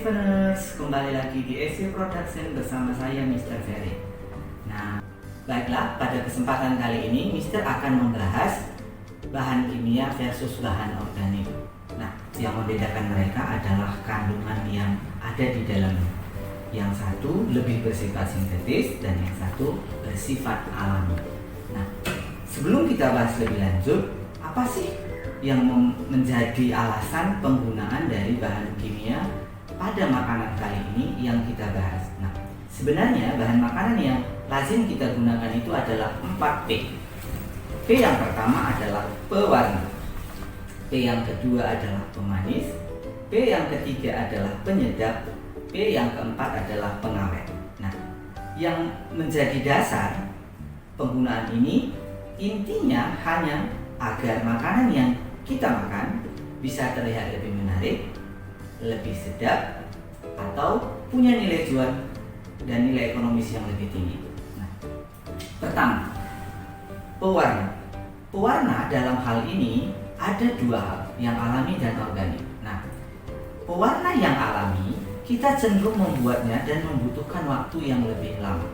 Achievers, kembali lagi di SC Production bersama saya Mr. Ferry. Nah, baiklah, pada kesempatan kali ini Mr. akan membahas bahan kimia versus bahan organik. Nah, yang membedakan mereka adalah kandungan yang ada di dalamnya. Yang satu lebih bersifat sintetis dan yang satu bersifat alami. Nah, sebelum kita bahas lebih lanjut, apa sih yang menjadi alasan penggunaan dari bahan kimia pada makanan kali ini yang kita bahas? Nah, sebenarnya bahan makanan yang lazim kita gunakan itu adalah 4P. P yang pertama adalah pewarna, P yang kedua adalah pemanis, P yang ketiga adalah penyedap, P yang keempat adalah pengawet. Nah, yang menjadi dasar penggunaan ini intinya hanya agar makanan yang kita makan bisa terlihat lebih menarik, lebih sedap, atau punya nilai jual dan nilai ekonomis yang lebih tinggi. Nah, pertama, pewarna. Pewarna dalam hal ini ada dua hal, yang alami dan organik. Nah, pewarna yang alami kita cenderung membuatnya dan membutuhkan waktu yang lebih lama.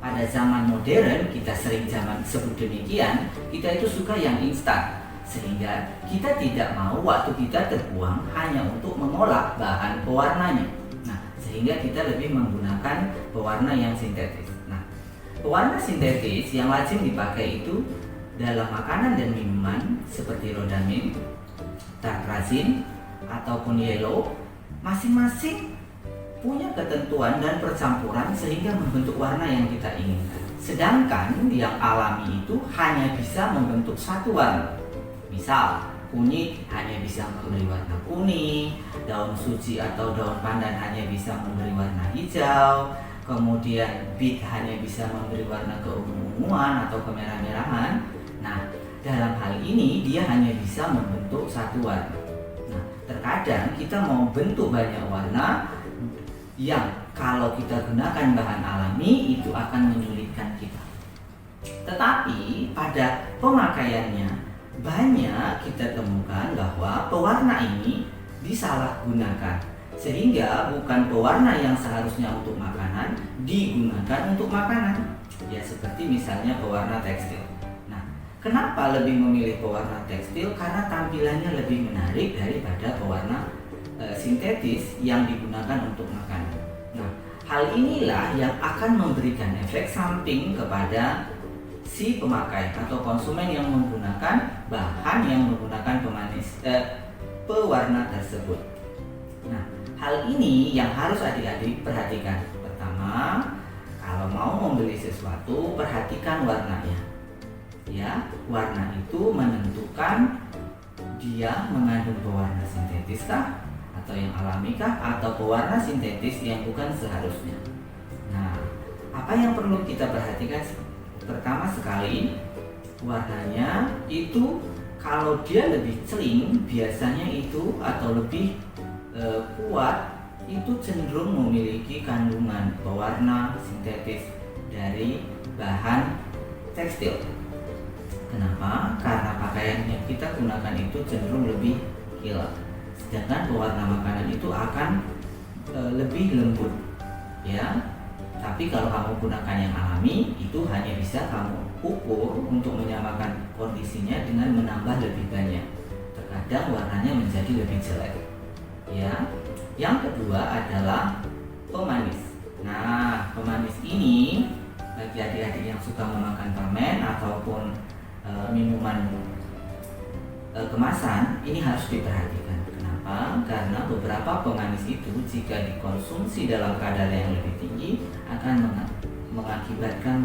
Pada zaman modern, kita sering sebut demikian, kita itu suka yang instan. Sehingga kita tidak mau waktu kita terbuang hanya untuk mengolah bahan pewarnanya. Nah, sehingga kita lebih menggunakan pewarna yang sintetis. Nah, pewarna sintetis yang lazim dipakai itu dalam makanan dan minuman seperti rodamin, tartrazin, ataupun yellow, masing-masing punya ketentuan dan percampuran sehingga membentuk warna yang kita inginkan. Sedangkan yang alami itu hanya bisa membentuk satu warna. Misal, kunyit hanya bisa memberi warna kuning, daun suji atau daun pandan hanya bisa memberi warna hijau, kemudian beet hanya bisa memberi warna keungu-unguan atau kemerah-merahan. Nah, dalam hal ini dia hanya bisa membentuk satu warna. Nah, terkadang kita mau bentuk banyak warna yang kalau kita gunakan bahan alami itu akan menyulitkan kita. Tetapi pada pemakaiannya banyak kita temukan bahwa pewarna ini disalahgunakan sehingga bukan pewarna yang seharusnya untuk makanan digunakan untuk makanan. Ya, seperti misalnya pewarna tekstil. Nah, kenapa lebih memilih pewarna tekstil? Karena tampilannya lebih menarik daripada pewarna sintetis yang digunakan untuk makanan. Nah, hal inilah yang akan memberikan efek samping kepada si pemakai atau konsumen yang menggunakan bahan yang menggunakan pewarna tersebut. Nah, hal ini yang harus adik-adik perhatikan. Pertama, kalau mau membeli sesuatu, perhatikan warnanya. Ya, warna itu menentukan dia mengandung pewarna sintetis kah atau yang alami kah atau pewarna sintetis yang bukan seharusnya. Nah, apa yang perlu kita perhatikan? Pertama sekali, warnanya itu kalau dia lebih celing biasanya itu atau lebih kuat itu cenderung memiliki kandungan pewarna sintetis dari bahan tekstil. Kenapa? Karena pakaian yang kita gunakan itu cenderung lebih kilat. Sedangkan pewarna makanan itu akan lebih lembut, ya. Tapi kalau kamu gunakan yang alami, itu hanya bisa kamu ukur untuk menyamakan kondisinya dengan menambah lebih banyak. Terkadang warnanya menjadi lebih jelek. Ya. Yang kedua adalah pemanis. Nah, pemanis ini bagi adik-adik yang suka memakan permen ataupun minuman kemasan, ini harus diperhatikan. Kenapa? Karena beberapa pemanis itu jika dikonsumsi dalam kadar yang lebih tinggi akan mengakibatkan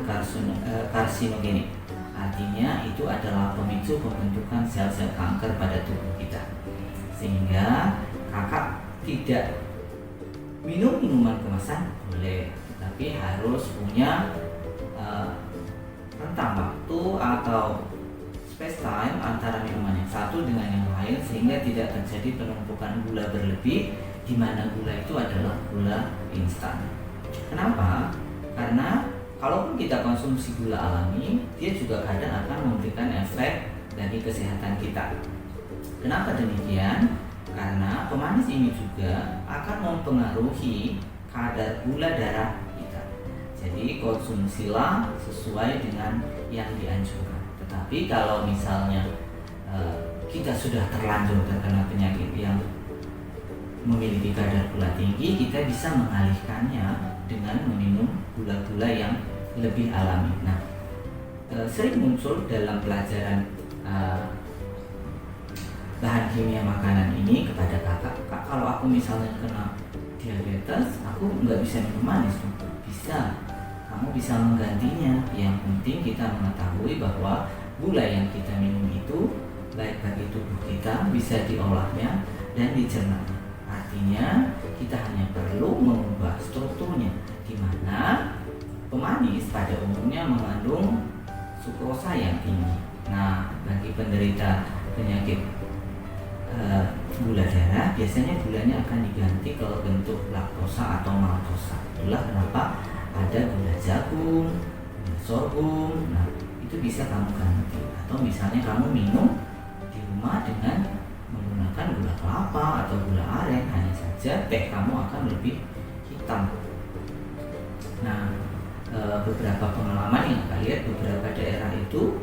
karsinogenik. Artinya itu adalah pemicu pembentukan sel-sel kanker pada tubuh kita. Sehingga kakak tidak minum minuman kemasan boleh, tapi harus punya rentang waktu atau space time antara minuman yang satu dengan yang lain sehingga tidak terjadi penumpukan gula berlebih di mana gula itu adalah gula instan. Kenapa? Karena kalaupun kita konsumsi gula alami, dia juga kadang akan memberikan efek bagi kesehatan kita. Kenapa demikian? karena pemanis ini juga akan mempengaruhi kadar gula darah kita. Jadi konsumsilah sesuai dengan yang dianjurkan. Tetapi kalau misalnya kita sudah terlanjur terkena penyakit yang memiliki kadar gula tinggi, kita bisa mengalihkannya dengan meminum gula-gula yang lebih alami. Nah, sering muncul dalam pelajaran bahan kimia makanan ini kepada kakak, "Kak, kalau aku misalnya kena diabetes, aku nggak bisa minum manis." Bisa, kamu bisa menggantinya. Yang penting kita mengetahui bahwa gula yang kita minum itu baik bagi tubuh kita, bisa diolahnya dan dicernanya. Artinya kita hanya perlu mengubah strukturnya, di mana pemanis pada umumnya mengandung sukrosa yang tinggi. Nah, bagi penderita penyakit gula darah, biasanya gulanya akan diganti ke bentuk laktosa atau maltosa. Itulah kenapa ada gula jagung, gula sorghum. Nah, itu bisa kamu ganti. Atau misalnya kamu minum di rumah dengan menggunakan gula kelapa atau gula aren, hanya saja teh kamu akan lebih hitam. Nah, beberapa pengalaman yang saya lihat, beberapa daerah itu,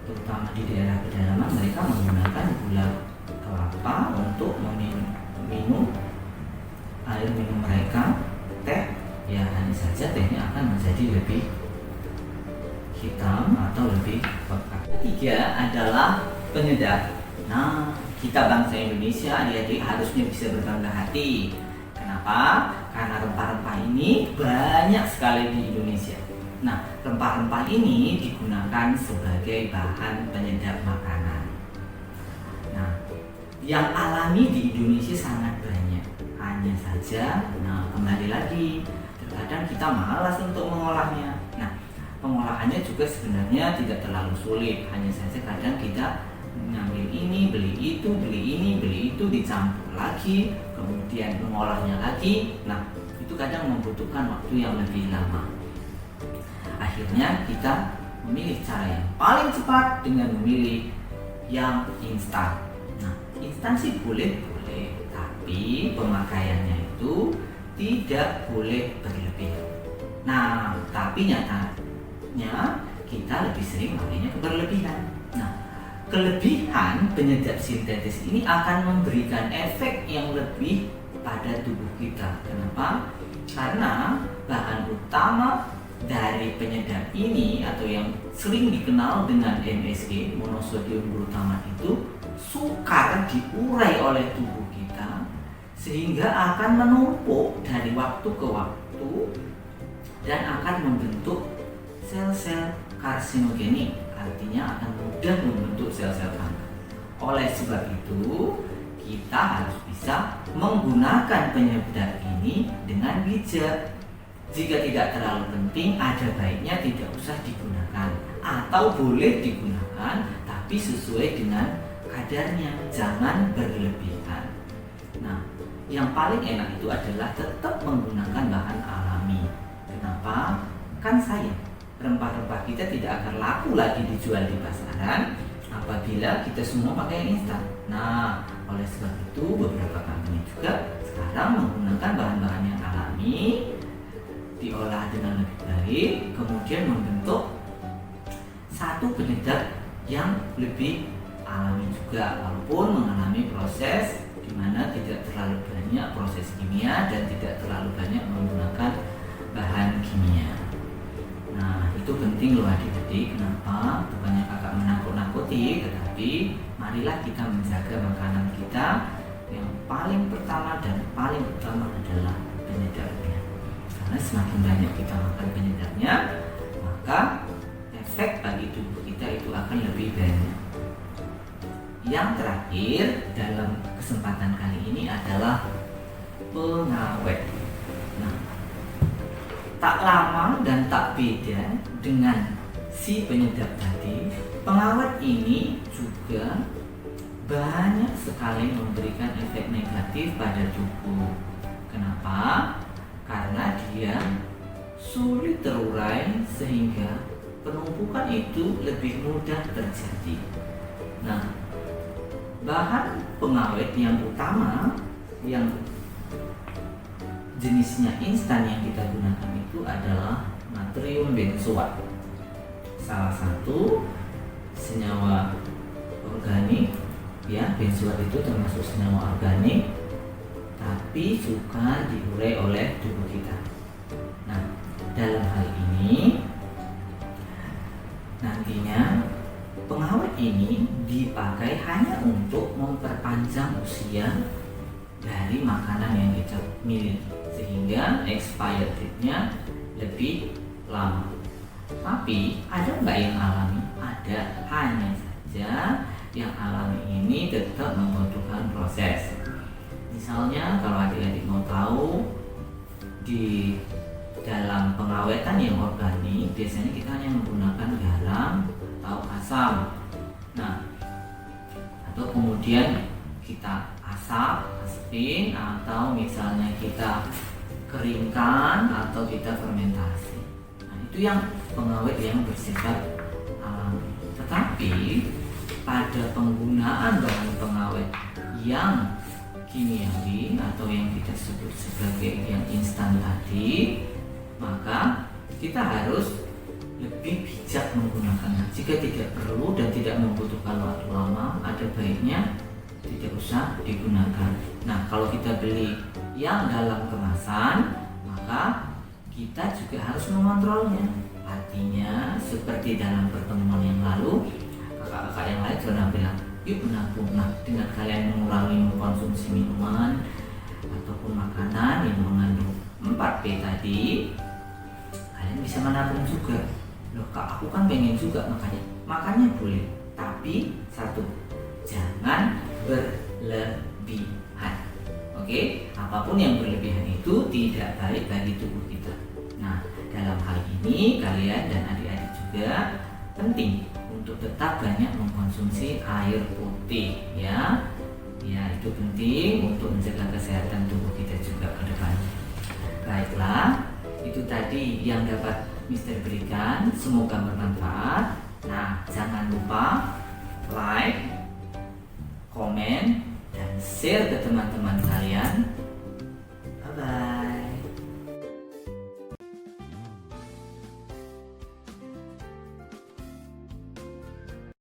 terutama di daerah pedalaman, mereka menggunakan gula kelapa untuk minum air minum mereka, teh. Ya, hanya saja tehnya akan menjadi lebih hitam atau lebih pekat. Ketiga adalah penyedap. Nah, kita bangsa Indonesia, adik-adik harusnya bisa berbangga hati. Kenapa? Karena rempah-rempah ini banyak sekali di Indonesia. Nah, rempah-rempah ini digunakan sebagai bahan penyedap makanan. Nah, yang alami di Indonesia sangat banyak. Hanya saja, kembali lagi, terkadang kita malas untuk mengolahnya. Nah, pengolahannya juga sebenarnya tidak terlalu sulit. Hanya saja kadang kita ngambil ini, beli itu, beli ini, beli itu, dicampur lagi, kemudian mengolahnya lagi. Nah, itu kadang membutuhkan waktu yang lebih lama. Akhirnya kita memilih cara yang paling cepat dengan memilih yang instan. Nah, instan sih boleh, tapi pemakaiannya itu tidak boleh berlebihan. Nah, tapi nyatanya kita lebih sering makainya berlebihan. Nah, kelebihan penyedap sintetis ini akan memberikan efek yang lebih pada tubuh kita. Kenapa? Karena bahan utama dari penyedap ini atau yang sering dikenal dengan MSG, monosodium glutamat, itu sukar diurai oleh tubuh kita sehingga akan menumpuk dari waktu ke waktu dan akan membentuk sel-sel karsinogenik. Artinya akan mudah membentuk sel-sel kanker. Oleh sebab itu, kita harus bisa menggunakan penyedap ini dengan bijak. Jika tidak terlalu penting, ada baiknya tidak usah digunakan, atau boleh digunakan tapi sesuai dengan kadarnya, jangan berlebihan. Nah, yang paling enak itu adalah tetap menggunakan bahan alami. Kenapa? Kan sayang, rempah-rempah kita tidak akan laku lagi dijual di pasaran apabila kita semua pakai yang instan. Nah, oleh sebab itu beberapa company juga sekarang menggunakan bahan-bahan yang alami, diolah dengan lebih baik, kemudian membentuk satu penyedap yang lebih alami juga, walaupun mengalami proses di mana tidak terlalu banyak proses kimia dan tidak terlalu banyak menggunakan bahan kimia. Nah, itu penting loh adik-adik. Kenapa? Bukannya kakak menakut-nakuti, tetapi marilah kita menjaga makanan kita. Yang paling pertama dan paling utama adalah penyedapnya. Karena semakin banyak kita makan penyedapnya, maka efek bagi tubuh kita itu akan lebih banyak. Yang terakhir dalam kesempatan kali ini adalah pengawet. Nah, tak lama dan tak beda dengan si penyedap tadi, pengawet ini juga banyak sekali memberikan efek negatif pada tubuh. Kenapa? Karena dia sulit terurai sehingga penumpukan itu lebih mudah terjadi. Nah, bahan pengawet yang utama yang jenisnya instan yang kita gunakan itu adalah natrium benzoat, salah satu senyawa organik ya. Benzoat itu termasuk senyawa organik tapi suka diurai oleh tubuh kita. Nah, dalam hal ini nantinya pengawet ini dipakai hanya untuk memperpanjang usia dari makanan yang kita milih, sehingga expired date-nya lebih lama. Tapi ada nggak yang alami? Ada, hanya saja yang alami ini tetap membutuhkan proses. Misalnya kalau adik-adik mau tahu, di dalam pengawetan yang organik biasanya kita hanya menggunakan garam atau asam. Nah, atau kemudian kita asapin, atau misalnya kita keringkan atau kita fermentasi. Nah, itu yang pengawet yang bersifat alami. Tetapi pada penggunaan bahan pengawet yang kimiawi atau yang kita sebut sebagai yang instan tadi, maka kita harus lebih bijak menggunakannya. Jika tidak perlu dan tidak membutuhkan waktu lama, ada baiknya tidak usah digunakan. Nah, kalau kita beli yang dalam kemasan, maka kita juga harus mengontrolnya. Artinya seperti dalam pertemuan yang lalu, kakak-kakak yang lain sudah bilang, yuk menabung. Nah, dengan kalian mengurangi mengkonsumsi minuman ataupun makanan yang mengandung 4P tadi, kalian bisa menabung juga. Loh kak, aku kan pengen juga makannya boleh, tapi satu, jangan berlebihan. Oke, apapun yang berlebihan itu tidak baik bagi tubuh kita. Nah, dalam hal ini kalian dan adik-adik juga penting untuk tetap banyak mengkonsumsi air putih ya. Ya, itu penting untuk menjaga kesehatan tubuh kita juga ke depan. Baiklah, itu tadi yang dapat Mister berikan, semoga bermanfaat. Nah, jangan lupa like, komen, dan share ke teman-teman kalian